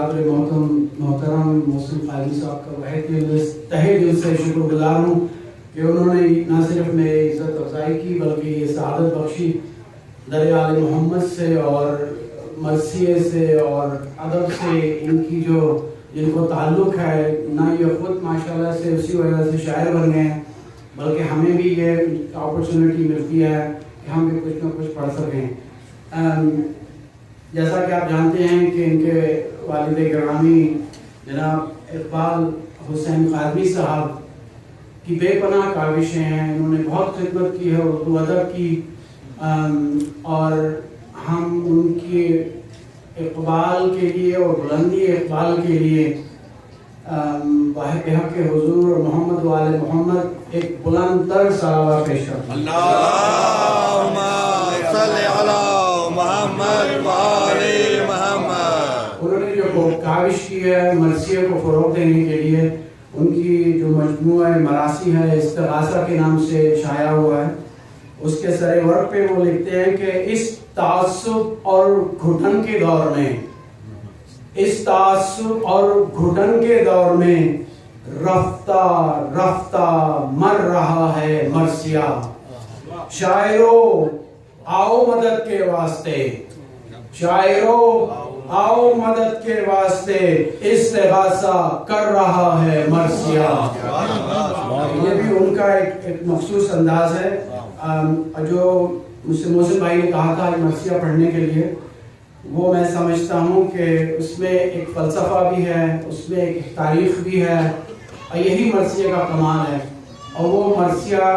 حضرت محترم محسن قادری صاحب کا بہت تہہ دل سے شکر گزار ہوں کہ انہوں نے نہ صرف میری عزت افزائی کی بلکہ یہ سعادت بخشی در آل محمد سے اور مرثیے سے اور ادب سے ان کی جن کو تعلق ہے، نہ یہ خود ماشاءاللہ سے اسی وجہ سے شاعر بن گئے ہیں بلکہ ہمیں بھی یہ اپرچونٹی ملتی ہے کہ ہم بھی کچھ نہ کچھ پڑھ سکیں۔ جیسا کہ آپ جانتے ہیں کہ ان کے والد گرامی جناب اقبال حسین قادری صاحب کی بے پناہ کاوشیں ہیں، انہوں نے بہت خدمت کی ہے اردو ادب کی، اور ہم ان کی اقبال کے لیے اور بلندی اقبال کے لیے بحق حضور محمد وآل محمد ایک بلند تر صلوات پیش کرتے ہیں۔ اللہم صلی علی محمد وآل محمد۔ انہوں نے جو کاوش کی ہے مرثیے کو فروغ دینے کے لیے، ان کی جو مجموعہ مراثی ہے استغاثہ کے نام سے شائع ہوا ہے، اس کے سر ورق پہ وہ لکھتے ہیں کہ اس تعصب اور گھٹن کے دور میں، اس تعصب اور گھٹن کے دور میں رفتہ رفتہ مر رہا ہے مرثیہ، شاعرو آؤ مدد کے واسطے، شاعرو آؤ مدد کے واسطے استغاثہ کر رہا ہے مرثیہ۔ یہ بھی ان کا ایک مخصوص انداز ہے جو مجھ سے محسن بھائی نے کہا تھا مرثیہ پڑھنے کے لیے، وہ میں سمجھتا ہوں کہ اس میں ایک فلسفہ بھی ہے، اس میں ایک تاریخ بھی ہے، اور یہی مرثیہ کا کمال ہے۔ اور وہ مرثیہ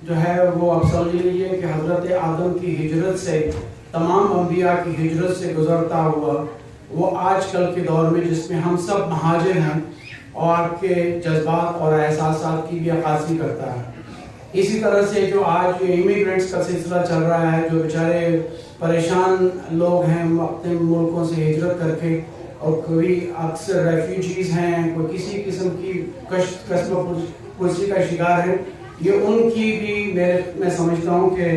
جو ہے وہ آپ سمجھ لیجیے کہ حضرت آدم کی ہجرت سے، تمام انبیاء کی ہجرت سے گزرتا ہوا وہ آج کل کے دور میں جس میں ہم سب مہاجر ہیں اور کے جذبات اور احساسات کی بھی عکاسی کرتا ہے۔ اسی طرح سے جو آج امیگرینٹس کا سلسلہ چل رہا ہے، جو بیچارے پریشان لوگ ہیں اپنے ملکوں سے ہجرت کر کے، اور کوئی اکثر ریفیوجیز ہیں، کوئی کسی قسم کی قسم پرسی کا شکار ہے، یہ ان کی بھی میں سمجھتا ہوں کہ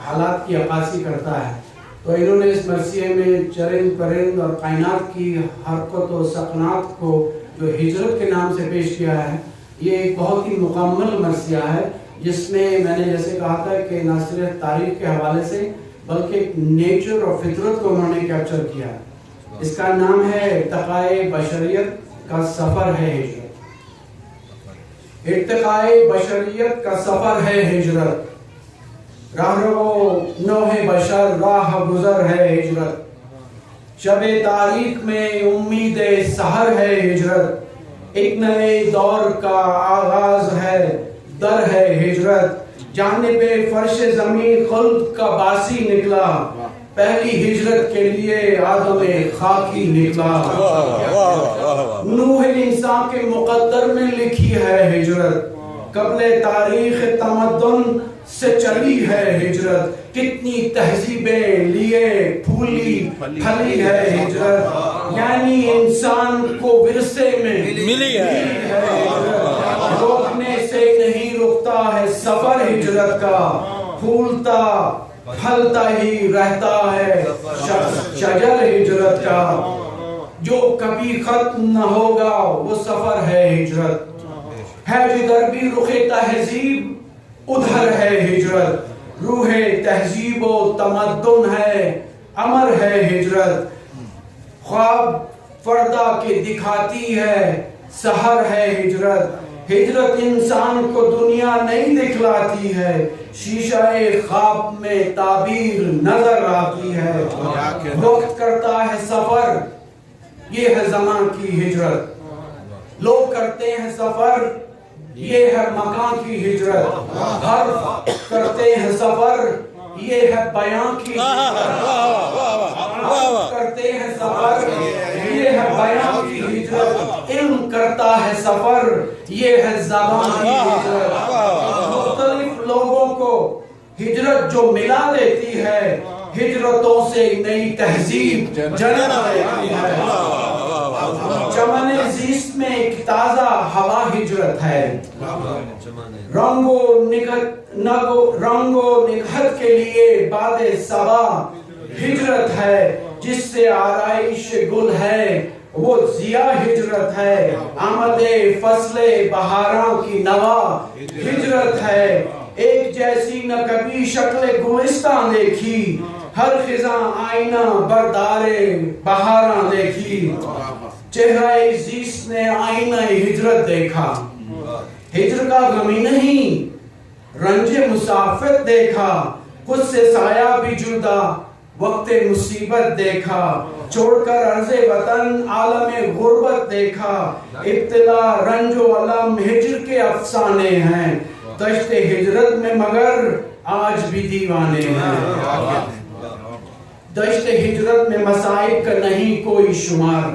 حالات کی عکاسی کرتا ہے۔ تو انہوں نے اس مرثیے میں چرند پرند اور کائنات کی حرکت و سکنات کو جو ہجرت کے نام سے پیش کیا ہے، یہ ایک بہت ہی مکمل مرثیہ ہے، جس میں میں نے جیسے کہا تھا کہ نہ صرف تاریخ کے حوالے سے بلکہ نیچر اور فطرت کو انہوں نے کیپچر کیا ہے۔ اس کا نام ہے ارتقائے بشریت کا سفر ہے ہجرت، ارتقائے بشریت کا سفر ہے ہجرت، راہرو نوح بشر راہ گزر ہے ہجرت، شب تاریخ میں امید سحر ہے ہجرت، ایک نئے دور کا آغاز ہے در ہے ہجرت، جانب فرش زمین خلد کا باسی نکلا، پہلی ہجرت کے لیے آدم خاکی نکلا، نوح انسان کے مقدر میں لکھی ہے ہجرت، قبل تاریخ تمدن سے چلی ہے ہجرت، کتنی تہذیبیں لیے پھولی پھلی ہے ہجرت، یعنی انسان کو ورثے میں ملی ہے، روکنے سے نہیں رکتا ہے سفر ہجرت کا، پھولتا پھلتا ہی رہتا ہے شجر ہجرت کا، جو کبھی ختم نہ ہوگا وہ سفر ہے ہجرت، ہے جدھر بھی رخ تہذیب ادھر ہے ہجرت، روح تہذیب و تمدن ہے امر ہے ہجرت، خواب فردا کے دکھاتی ہے سحر ہے ہجرت، ہجرت انسان کو دنیا نہیں دکھلاتی ہے، شیشہ خواب میں تعبیر نظر آتی ہے، وقت کرتا ہے سفر یہ ہے زمان کی ہجرت، لوگ کرتے ہیں سفر یہ ہے مکان کی ہجرت، حرف کرتے ہیں سفر یہ ہے بیان کی ہجرت، حرف کرتے ہیں سفر یہ ہے بیان کی ہجرت، علم کرتا ہے سفر یہ ہے زبان کی ہجرت، مختلف لوگوں کو ہجرت جو ملا دیتی ہے، ہجرتوں سے نئی تہذیب جنم لیتی ہے، چمن زیست میں ایک تازہ ہوا ہجرت ہے، رنگ و نگہت کے لیے باد صبا ہجرت ہے، جس سے آرائش گل ہے وہ ضیا ہجرت ہے، آمد فصل بہاراں کی نوا ہجرت ہے، ایک جیسی نہ کبھی شکل گلستان دیکھی، ہر خزاں آئینہ بردار بہاراں دیکھی، چہرہ زیست نے آئینہ ہجرت دیکھا، ہجر کا غمی نہیں رنج مسافت دیکھا، خود سے سایہ بھی جدا وقت مصیبت دیکھا، چھوڑ کر عرض وطن عالم غربت دیکھا، ابتلا رنج و علم ہجر کے افسانے ہیں، دشت ہجرت میں مگر آج بھی دیوانے ہیں، دشت ہجرت میں مصائب کا نہیں کوئی شمار،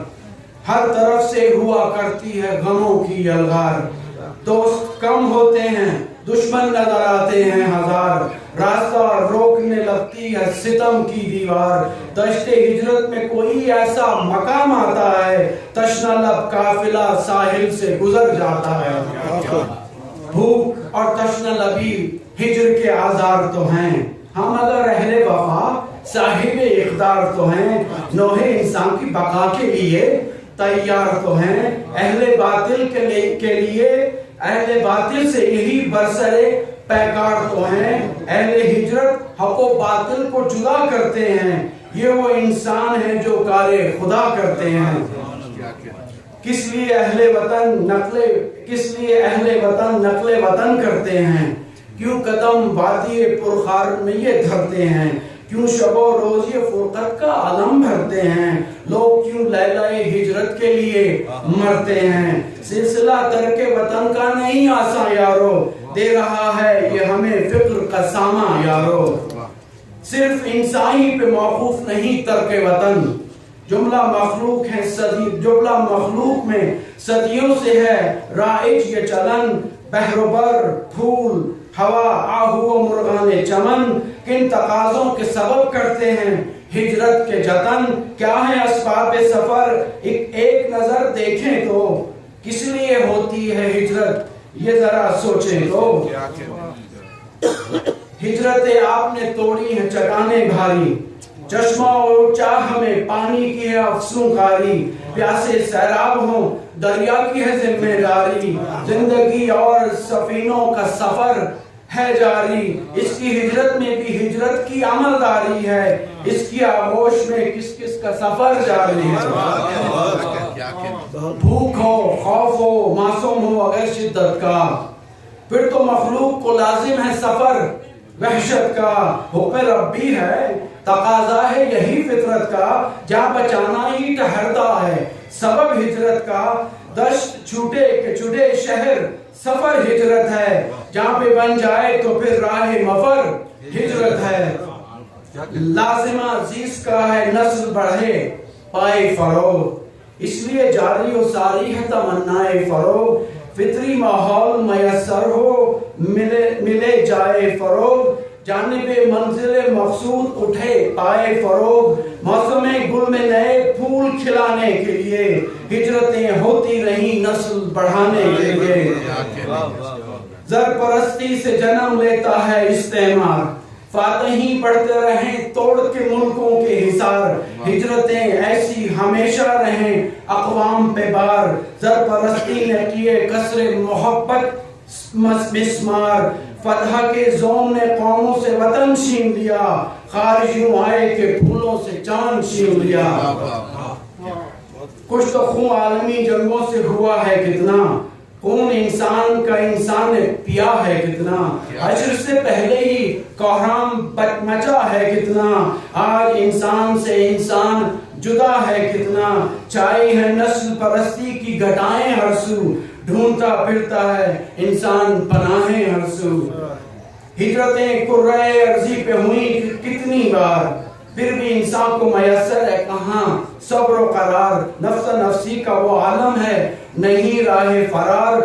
ہر طرف سے ہوا کرتی ہے غموں کی یلغار، دوست کم ہوتے ہیں دشمن نظر آتے ہیں ہزار، راستہ روکنے لگتی ہے ستم کی دیوار، دشت ہجرت میں کوئی ایسا مقام آتا ہے، تشنہ لب قافلہ ساحل سے گزر جاتا ہے، بھوک اور تشنہ لبی ہجر کے آزار تو ہیں، ہم اگر اہل وفا صاحب اقدار تو ہیں، نوح انسان کی بقا کے لیے تیار تو ہیں، اہل باطل کے لیے اہل باطل سے یہی برسرے پیکار تو ہیں، اہل ہجرت حق و باطل کو جدا کرتے ہیں، یہ وہ انسان ہیں جو کار خدا کرتے ہیں، کس لیے اہل وطن نقل وطن کرتے ہیں، کیوں قدم وادی پرخار میں یہ دھرتے ہیں، کیوں شب و روز یہ فرقت کا علم بھرتے ہیں، لوگ کیوں لیلہ ہجرت کے لیے مرتے ہیں، سلسلہ ترک وطن کا نہیں آسان یارو، دے رہا ہے یہ ہمیں فکر کا سامان یارو، صرف انسانی پہ موقوف نہیں ترک وطن، جملہ مخلوق میں صدیوں سے ہے رائج یہ چلن، بحر و بر پھول ہوا آہو و مرغان چمن، کن تقاضوں کے سبب کرتے ہیں ہجرت کے جتن، کیا ہے اسباب سفر ایک نظر دیکھیں تو، کس لیے ہوتی ہے ہجرت یہ ذرا سوچیں تو، ہجرت آپ نے توڑی ہے چٹانیں بھاری، چشمہ اور چاہ میں پانی کی ہے افسوں کاری، پیاسے سیراب ہوں دریا کی ہے ذمہ داری، زندگی اور سفینوں کا سفر ہے جاری، اس کی ہجرت میں بھی ہجرت کی عمل داری ہے، اس کی آغوش میں کس کس کا سفر جاری ہے، بھوک ہو خوف ہو معصوم ہو اگر شدت کا، پھر تو مخلوق کو لازم ہے سفر وحشت کا، حکم ربی ہے تقاضا ہے یہی فطرت کا، جہاں بچانا ہی ٹھہرتا ہے سبب ہجرت کا، دشت چھوٹے کہ چھوٹے شہر سفر ہجرت ہے، جہاں پہ بن جائے تو پھر راہ مفر ہجرت ہے، لازمہ زیست کا ہے نسل بڑھے پائے فروغ، اس لیے جاری و ساری ہے تمنائے فروغ، فطری ماحول میسر ہو ملے جائے فروغ، جانب منزل مقصود اٹھے پائے فروغ، موسم گل میں نئے پھول کھلانے کے لیے ہجرتیں ہوتی رہیں نسل بڑھانے کے لیے، زر پرستی سے جنم لیتا ہے استعمار، فاتحین پڑھتے رہیں توڑ کے ملکوں کے حصار، ہجرتیں ایسی ہمیشہ رہیں اقوام پہ بار، زر پرستی نے کیے کسر محبت مسمار، فتح کے زوم نے قوموں سے وطن چھین لیا، خارجیوں آئے کہ پھولوں سے چاند چھین لیا، کچھ تو خون عالمی جنگوں سے ہوا ہے کتنا، خون انسان کا انسان نے پیا ہے کتنا، حشر سے پہلے ہی کوہرام مچا ہے کتنا، آج انسان سے انسان جدا ہے کتنا، چھائی ہے نسل پرستی کی گھٹائیں ہر سو، ڈھونڈتا پھرتا ہے انسان پناہیں ہر سو، ہجرتیں کرۂ ارضی پہ ہوئیں کتنی بار، پھر بھی انسان کو میسر ہے کہاں صبر و قرار، نفس نفسی کا وہ عالم ہے نہیں راہ فرار،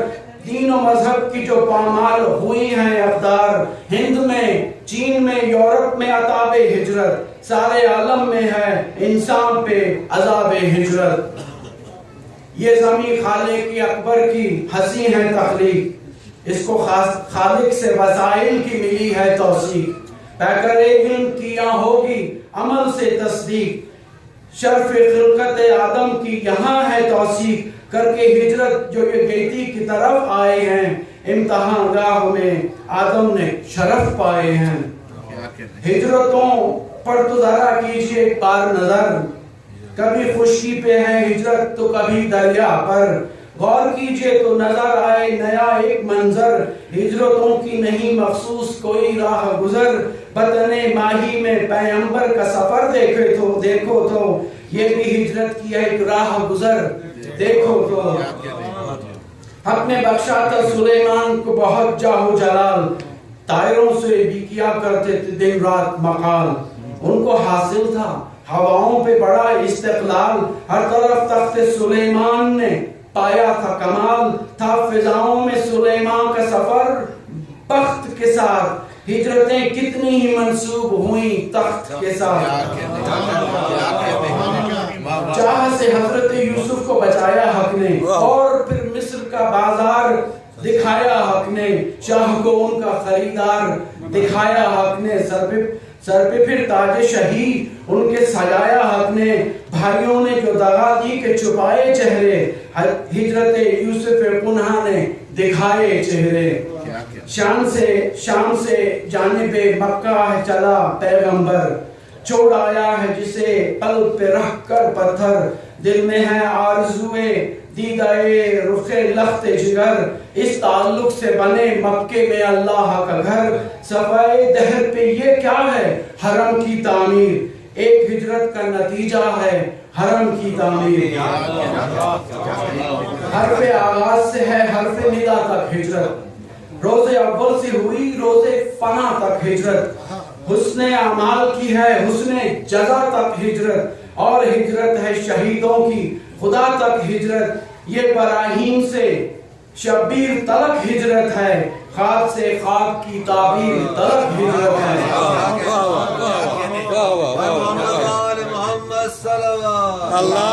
دین و مذہب کی جو پامال ہوئی ہیں اقدار، ہند میں چین میں یورپ میں عطاب ہجرت، سارے عالم میں ہے انسان پہ عذاب ہجرت، یہ زمین خالق کی اکبر کی ہنسی ہے تخلیق، اس کو خالق سے وسائل کی ملی ہے توثیق، پیکر علم کیا ہوگی عمل سے تصدیق، شرف خلقت آدم کی یہاں ہے توثیق، کر کے ہجرت جو یہ گیتی کی طرف آئے ہیں، امتحان گاہ میں آدم نے شرف پائے ہیں۔ ہجرتوں پر تو ذرا کیجئے ایک بار نظر، کبھی خشکی پہ ہے ہجرت تو کبھی دریا پر، غور کیجئے تو نظر آئے نیا ایک منظر، ہجرتوں کی نہیں مخصوص کوئی راہ گزر، بطن ماہی میں پیغمبر کا سفر دیکھو تو یہ بھی ہجرت کی ایک راہ گزر، دیکھو تو حق نے بخشا تھا سلیمان کو بہت جاہ و جلال، طائروں سے بھی کیا کرتے تھے دن رات مقال، ان کو حاصل تھا ہواؤں پہ بڑا استقلال، ہر طرف تخت سلیمان نے پایا تھا کمال، تھا فضاؤں میں سلیمان کا سفر بخت کے ساتھ، ہجرتیں کتنی ہی منسوب ہوئیں تخت کے ساتھ، چاہ سے حضرت یوسف کو بچایا حق نے، اور پھر مصر کا بازار دکھایا حق نے، شاہ کو ان کا خریدار دکھایا حق نے، سر پہ پھر تاج شہی ان کے سجایا حق نے، بھائیوں نے جو دغا دی کہ چھپائے چہرے، ہجرت یوسف پنہا نے دکھائے چہرے، شام سے جانب مکہ چلا پیغمبر، چھوڑ آیا ہے جسے قلب پہ رکھ کر پتھر، دل میں ہے آرزوئے دیدائے رخ لخت جگر، اس تعلق سے بنے مکے میں اللہ کا گھر، صفائے دہر پہ یہ کیا ہے حرم کی تعمیر، ایک ہجرت کا نتیجہ ہے حرم کی تعمیر، حرف آغاز سے ہے حرف ندا تک ہجرت، روز اول سے ہوئی روز فنا تک ہجرت، حسن اعمال کی ہے حسن جزا تک ہجرت، اور ہجرت ہے شہیدوں کی خدا تک ہجرت، یہ براہیم سے شبیر تلک ہجرت ہے، خاک سے خاک کی تعبیر تلک ہجرت ہے۔ اللہ